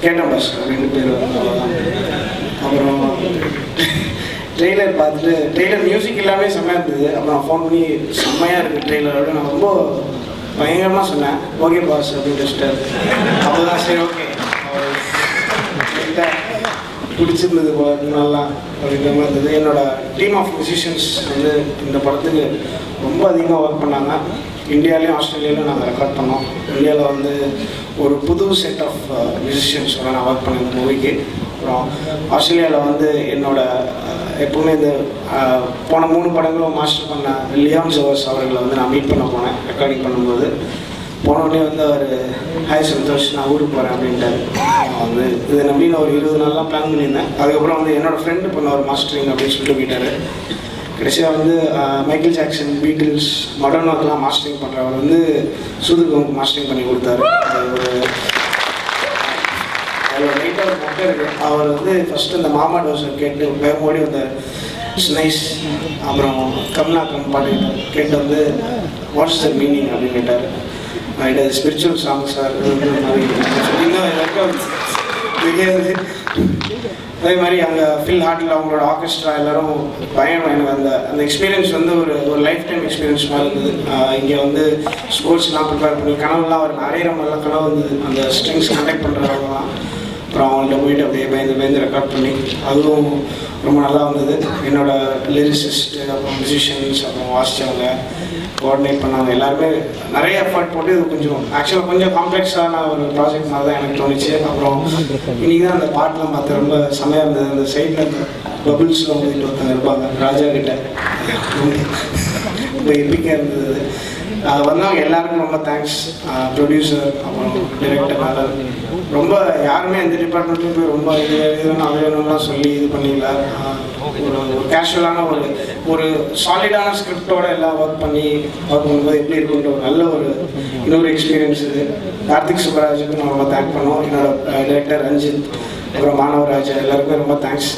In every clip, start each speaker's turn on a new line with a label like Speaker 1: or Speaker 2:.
Speaker 1: கேட்டேன் பஸ் அப்படின்னு பேர் அவ்வளோதான். அப்புறம் ட்ரெய்லர் பார்த்துட்டு ட்ரெய்லர் மியூசிக் எல்லாமே செம்மையாக இருந்தது. அப்புறம் ஃபோன் பண்ணி செம்மையாக இருக்குது ட்ரெய்லரோட நான் ரொம்ப பயங்கரமாக சொன்னேன். ஓகே பாஸ் அப்படின்னு வச்சுட்டாரு. அவ்வளோதான் சரி ஓகே பிடிச்சிருந்தது நல்லா அப்படின்ற மாதிரி இருந்தது. என்னோடய டீம் ஆஃப் மியூசிஷியன்ஸ் வந்து இந்த படத்துக்கு ரொம்ப அதிகமாக ஒர்க் பண்ணாங்க. இந்தியாவிலையும் ஆஸ்திரேலியாவிலையும் நாங்கள் ரெக்கார்ட் பண்ணோம். இந்தியாவில் வந்து ஒரு புது செட் ஆஃப் மியூசிஷியன்ஸோட நான் ஒர்க் பண்ணேன் இந்த மூவிக்கு. அப்புறம் ஆஸ்திரேலியாவில் வந்து என்னோட எப்பவுமே இந்த போன 3 படங்களும் மாஸ்டர் பண்ண லியான் ஜோவர்ஸ் அவர்களை வந்து நான் மீட் பண்ண போனேன் ரெக்கார்டிங் பண்ணும்போது. போனோடனே வந்து அவர் ஹாய் சந்தோஷ் நான் ஊருக்கு போகிறேன் அப்படின்ட்டார். வந்து இதை நம்பி நான் ஒரு 20 நாள்லாம் பிளான் பண்ணியிருந்தேன். அதுக்கப்புறம் வந்து என்னோடய ஃப்ரெண்டு பண்ண ஒரு மாஸ்டரிங் அப்படின்னு சொல்லிட்டு போயிட்டார். கடைசியாக வந்து மைக்கேல் ஜாக்சன், பீட்டில்ஸ், மடோனாக்கெலாம் மாஸ்டரிங் பண்ணுறவர் வந்து சூதுகவுக்கு மாஸ்டரிங் பண்ணி கொடுத்தாரு. அதில் லைட்டாக ஒரு மொட்டை இருக்குது. அவர் வந்து ஃபஸ்ட்டு இந்த மாமா டோசர் கேட்டு பேமோடி வந்தார். It's nice. அப்புறம் கம்னாக்கம் பாட்டு கேட்டு வந்து வாட்ஸ் த மீனிங் அப்படின்னு கேட்டார். இது ஸ்பிரிச்சுவல் சாங் சார் தெரியாது. அதே மாதிரி அங்கே ஃபில் ஹார்ட்டில் அவங்களோட ஆர்கெஸ்ட்ரா எல்லோரும் பயணம் எனக்கு அந்த எக்ஸ்பீரியன்ஸ் வந்து ஒரு லைஃப் டைம் எக்ஸ்பீரியன்ஸ் மாதிரி இருந்தது. இங்கே வந்து ஸ்போர்ட்ஸ்லாம் ப்ரிப்பேர் பண்ணி கனவுலாம் ஒரு நிறைய மாதிரிலாம் கனவு வந்தது. அந்த ஸ்ட்ரிங்ஸ் கண்டக்ட் பண்ணுறவங்கலாம் அப்புறம் அவங்கள்ட்ட போயிட்டு அப்படியே பயந்து ரெக்கார்ட் பண்ணி அதுவும் ரொம்ப நல்லா வந்தது. என்னோடய லிரிசிஸ்ட்டு அப்புறம் மியூசிஷியன்ஸ் அப்புறம் வாசித்தவங்க கோஆர்டினேட் பண்ணாங்க. எல்லாருமே நிறைய எஃபர்ட் போட்டு இது ஆக்சுவலாக கொஞ்சம் காம்ப்ளெக்ஸான ஒரு ப்ராஜெக்ட் மாதிரி தான் எனக்கு தோணுச்சு. அப்புறம் இன்றைக்கி தான் அந்த பாட்டெலாம் பார்த்து ரொம்ப செம்மையாக இருந்தது. அந்த சைடில் அந்த பபிள்ஸ்லாம் வந்துட்டு ஒருத்தங்க இருப்பாங்க ராஜா கிட்ட ரொம்ப எப்பிக்காக இருந்தது. வந்தவங்க எல்லாருக்கும் ரொம்ப தேங்க்ஸ். ப்ரொடியூசர் அப்புறம் டைரக்டர் மேலே ரொம்ப யாருமே எந்த டிபார்ட்மெண்ட்லையும் போய் ரொம்ப இது வேணும் அது வேணும்லாம் சொல்லி இது பண்ணிடல. ஒரு கேஷுவலான ஒரு சாலிடான ஸ்கிரிப்டோட எல்லாம் ஒர்க் பண்ணும்போது எப்படி இருக்குன்ற ஒரு நல்ல இன்னொரு எக்ஸ்பீரியன்ஸ் இது. கார்த்திக் சுப்பராஜுக்கு நான் ரொம்ப தேங்க் பண்ணுவோம். என்னோட டைரக்டர் ரஞ்சித் அப்புறம் மாணவராஜா எல்லாருக்குமே ரொம்ப தேங்க்ஸ்.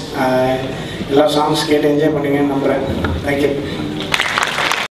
Speaker 1: எல்லா சாங்ஸ் கேட்டு என்ஜாய் பண்ணீங்கன்னு நம்புகிறேன். தேங்க்யூ.